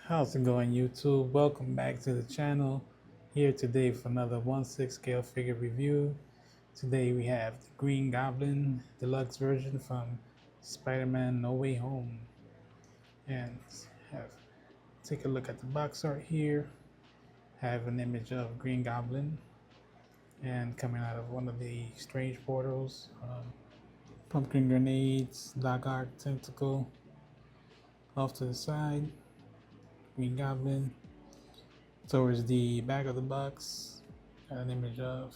How's it going, YouTube? Welcome back to the channel. Here today for another 1/6 scale figure review. Today we have the Green Goblin deluxe version from Spider-Man No Way Home. And have take a look at the box art here. Have an image of Green Goblin and coming out of one of the strange portals. Pumpkin grenades, dog art tentacle off to the side. Green Goblin. Towards the back of the box, got an image of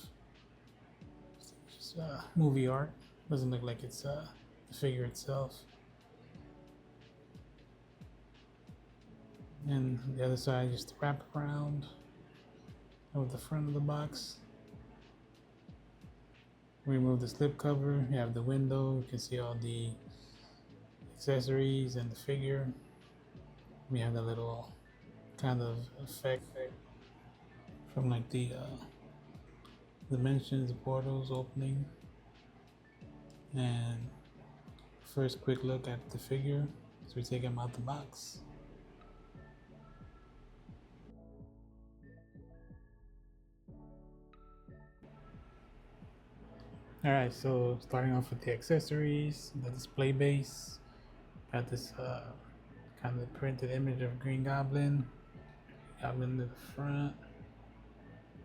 just, movie art. Doesn't look like it's the figure itself. And the other side, just the wrap around of the front of the box. Remove the slip cover. You have the window. You can see all the accessories and the figure. We have the little kind of effect from like the dimensions, the portals opening. And first quick look at the figure as we take him out the box. Alright, so starting off with the accessories, the display base. Got this kind of printed image of Green Goblin. Goblin to the front.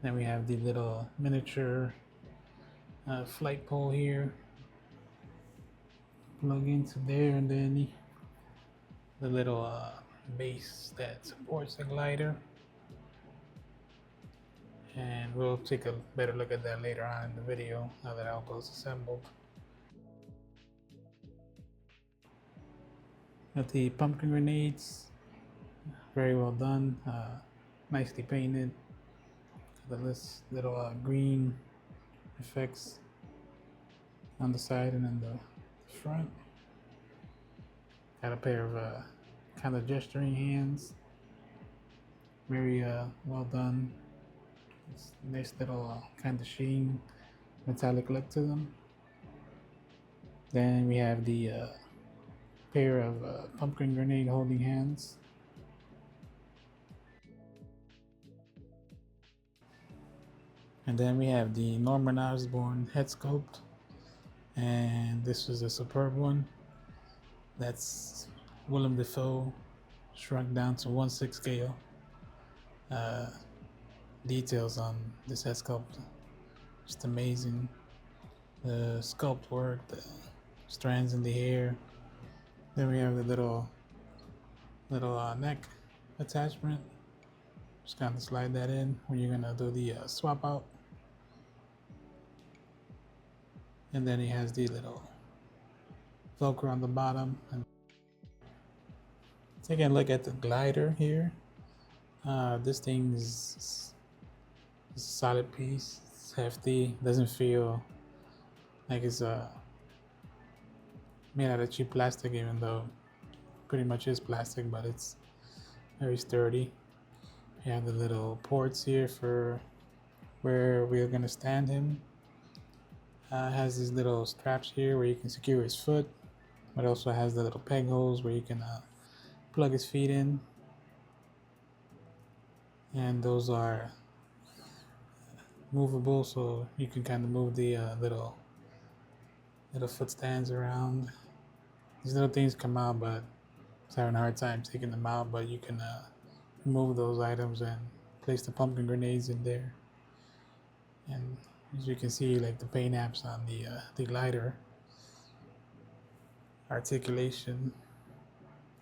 Then we have the little miniature flight pole here. Plug into there, and then the little base that supports the glider. And we'll take a better look at that later on in the video, now that all goes assembled. Got the pumpkin grenades, very well done, nicely painted. The little green effects on the side and in the front. Got a pair of kind of gesturing hands, very well done. It's nice little kind of sheen, metallic look to them. Then we have the pair of pumpkin grenade holding hands. And then we have the Norman Osborn head sculpt. And this was a superb one. That's Willem Dafoe shrunk down to 1/6 scale. Details on this head sculpt, just amazing. The sculpt work, the strands in the hair. Then we have the little neck attachment. Just kind of slide that in when you're gonna do the swap out. And then he has the little Velcro on the bottom. And taking a look at the glider here. This thing is a solid piece. It's hefty. Doesn't feel like it's made out of cheap plastic, even though it pretty much is plastic, but it's very sturdy. You have the little ports here for where we're gonna stand him. It has these little straps here where you can secure his foot, but also has the little peg holes where you can plug his feet in. And those are movable, so you can kind of move the little foot stands around. These little things come out, but I was having a hard time taking them out. But you can remove those items and place the pumpkin grenades in there. And as you can see, like the paint apps on the glider. Articulation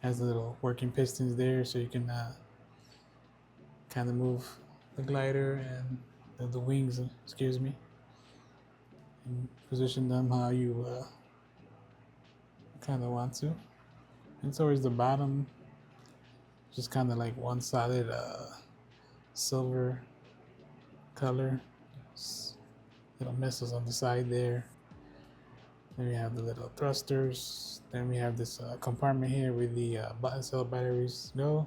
has the little working pistons there, so you can kind of move the glider and the wings, excuse me, and position them how you kind of want to. And towards the bottom, just kind of like one solid silver color. Little missiles on the side there. Then we have the little thrusters. Then we have this compartment here where the button cell batteries go.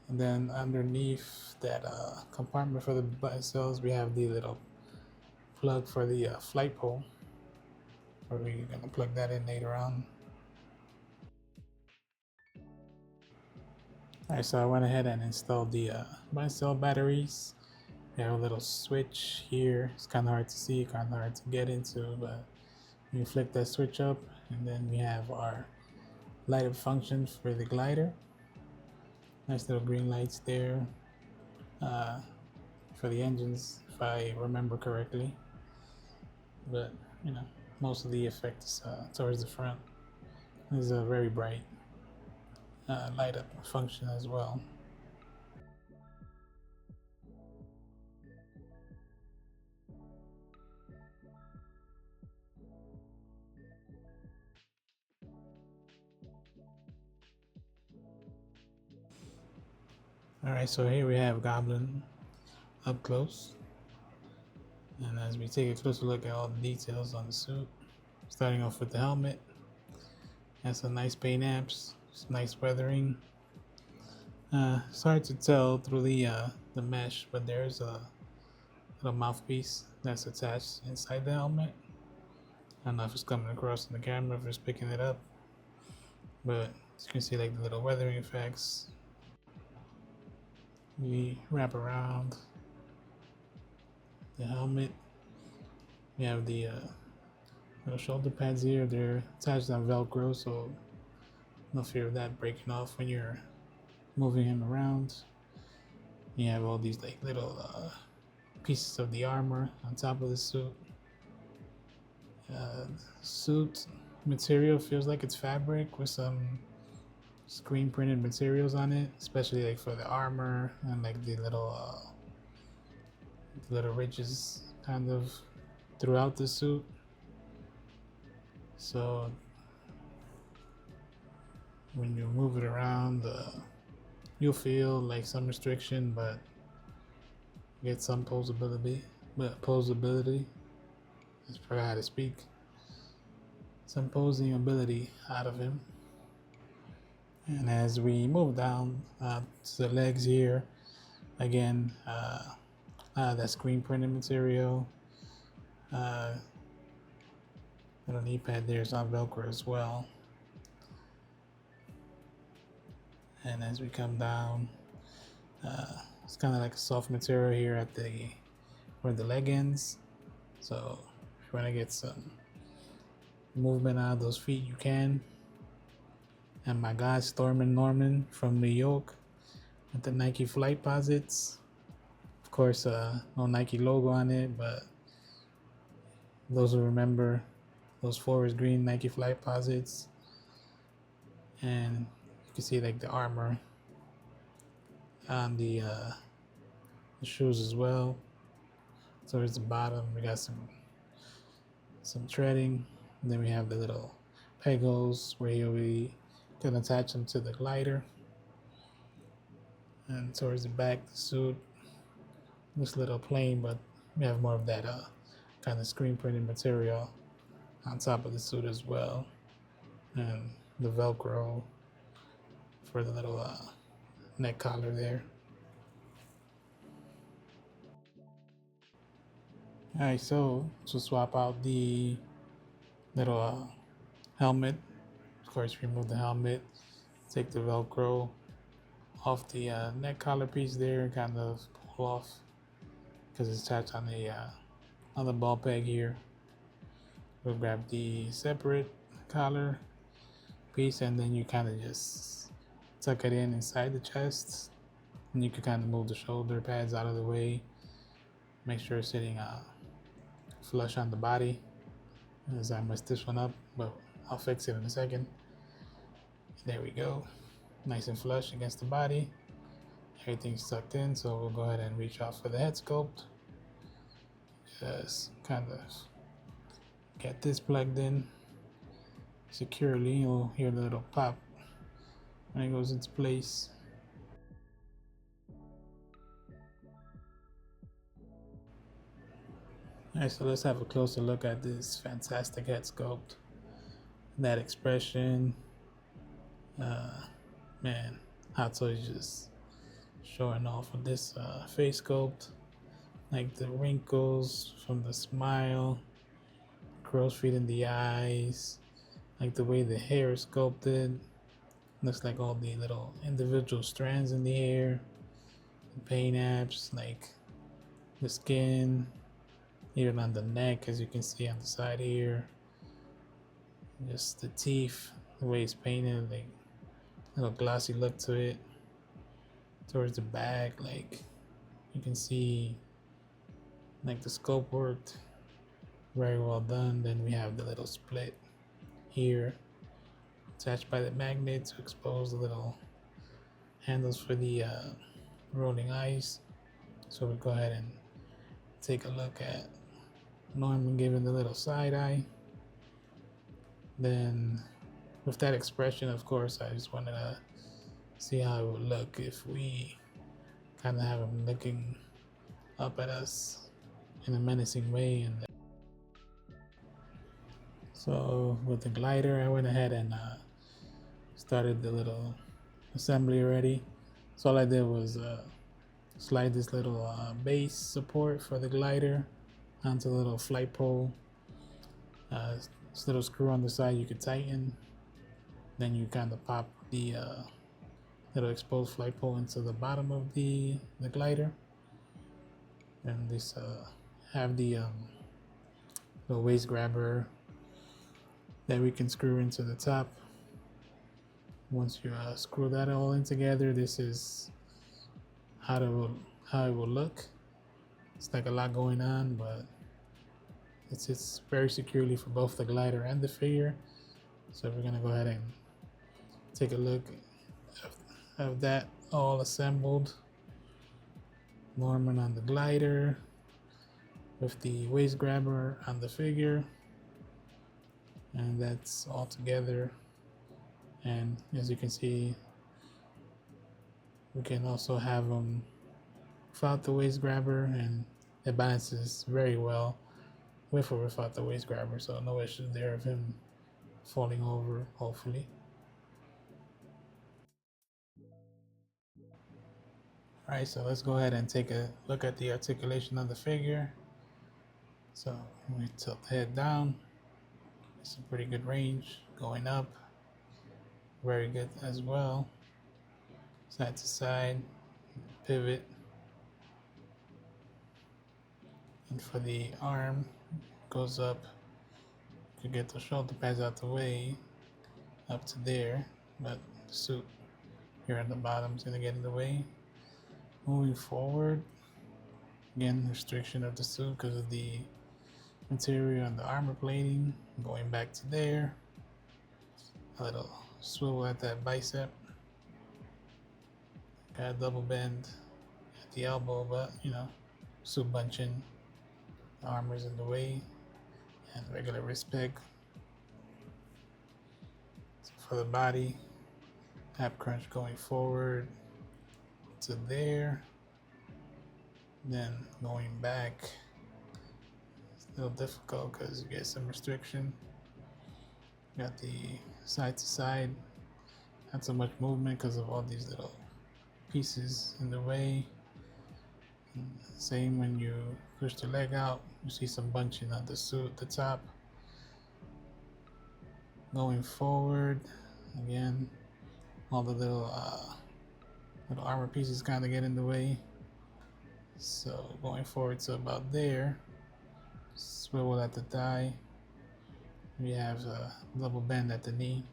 And then underneath that compartment for the button cells, we have the little plug for the flight pole, where we're gonna plug that in later on. Alright, so I went ahead and installed the cell batteries. We have a little switch here. It's kind of hard to see, kind of hard to get into, but you flick that switch up, and then we have our light up function for the glider. Nice little green lights there uh, for the engines, if I remember correctly. But you know, most of the effect is towards the front. There's a very bright light up function as well. Alright, so here we have Goblin up close. And as we take a closer look at all the details on the suit, starting off with the helmet, has some nice paint apps, some nice weathering. It's hard to tell through the mesh, but there's a little mouthpiece that's attached inside the helmet. I don't know if it's coming across in the camera, if it's picking it up, but as you can see, like the little weathering effects. We wrap around the helmet. We have the little shoulder pads here. They're attached on Velcro, so no fear of that breaking off when you're moving him around. You have all these like little pieces of the armor on top of the suit. Suit material feels like it's fabric with some screen printed materials on it, especially like for the armor and like the little ridges kind of throughout the suit. So when you move it around, you'll feel like some restriction, but get some posability. I forgot how to speak. Some posing ability out of him. And as we move down to the legs here, again, that screen printed material. Little knee pad there is on Velcro as well. And as we come down, it's kind of like a soft material here at where the leg ends. So if you want to get some movement out of those feet, you can. And my guy Stormin Norman from New York with the Nike Flight Posits. Of course, no Nike logo on it, but those who remember those forest green Nike Flight Posits. And you can see like the armor on the shoes as well. Towards the bottom, we got some treading. And then we have the little peg holes where you can attach them to the glider. And towards the back, the suit looks a little plain, but we have more of that kind of screen printed material on top of the suit as well. And the Velcro for the little neck collar there. Alright, so to swap out the little helmet, of course, remove the helmet, take the Velcro off the neck collar piece there, kind of pull off because it's attached on the ball peg here. We'll grab the separate collar piece, and then you kind of just tuck it in inside the chest, and you can kind of move the shoulder pads out of the way. Make sure it's sitting flush on the body, as I messed this one up, but I'll fix it in a second. There we go, nice and flush against the body. Everything's tucked in, so we'll go ahead and reach out for the head sculpt. Just kind of get this plugged in securely. You'll hear the little pop when it goes into place. Alright, so let's have a closer look at this fantastic head sculpt. That expression, man, Hot Toys just showing off with this face sculpt. Like the wrinkles from the smile, crow's feet in the eyes, like the way the hair is sculpted. Looks like all the little individual strands in the hair, the paint apps, like the skin, even on the neck, as you can see on the side here. Just the teeth, the way it's painted, like little glossy look to it. Towards the back, like you can see, like the sculpt worked very well done. Then we have the little split here, attached by the magnet to expose the little handles for the rolling eyes. So we'll go ahead and take a look at Norman giving the little side eye. Then with that expression, of course, I just wanted to see how it would look if we kind of have him looking up at us in a menacing way. And so with the glider, I went ahead and started the little assembly already. So all I did was slide this little base support for the glider onto the little flight pole. This little screw on the side you could tighten. Then you kind of pop the little exposed flight pole into the bottom of the glider. And this have the waist grabber that we can screw into the top. Once you screw that all in together, this is how it will look. It's like a lot going on, but it's very securely for both the glider and the figure. So we're gonna go ahead and take a look of that all assembled. Norman on the glider with the waist grabber on the figure, and that's all together. And as you can see, we can also have them without the waist grabber, and it balances very well with or without the waist grabber, so no issues there of him falling over, hopefully. Alright, so let's go ahead and take a look at the articulation of the figure. So we tilt the head down. It's a pretty good range. Going up, very good as well. Side to side, pivot. And for the arm, goes up. You can get the shoulder pads out the way, up to there, but the suit here at the bottom is gonna get in the way. Moving forward, again, restriction of the suit because of the material and the armor plating. Going back to there, a little swivel at that bicep. Got a double bend at the elbow, but you know, suit bunching. The armor's in the way, and regular wrist peg. So for the body, ab crunch going forward to there, then going back. It's a little difficult because you get some restriction. Got the side to side, not so much movement because of all these little pieces in the way. And same when you push the leg out, you see some bunching on the suit, the top. Going forward, again, all the little armor pieces kind of get in the way. So going forward to about there, swivel at the thigh. We have a double bend at the knee.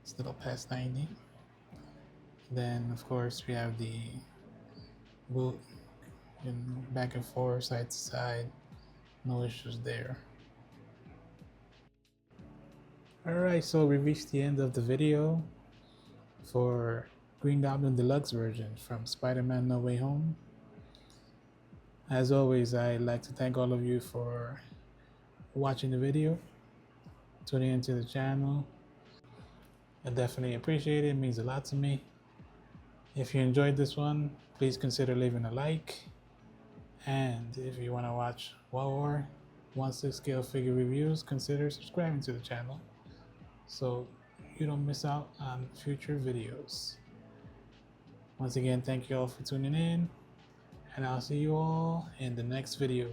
It's a little past 90. Then of course we have the boot and back and forth, side to side. No issues there. Alright, so we reached the end of the video for Green Goblin Deluxe version from Spider-Man No Way Home. As always, I'd like to thank all of you for watching the video, tuning into the channel. I definitely appreciate it. It means a lot to me. If you enjoyed this one, please consider leaving a like. And if you want to watch more 1/6 scale figure reviews, consider subscribing to the channel so you don't miss out on future videos. Once again, thank you all for tuning in, and I'll see you all in the next video.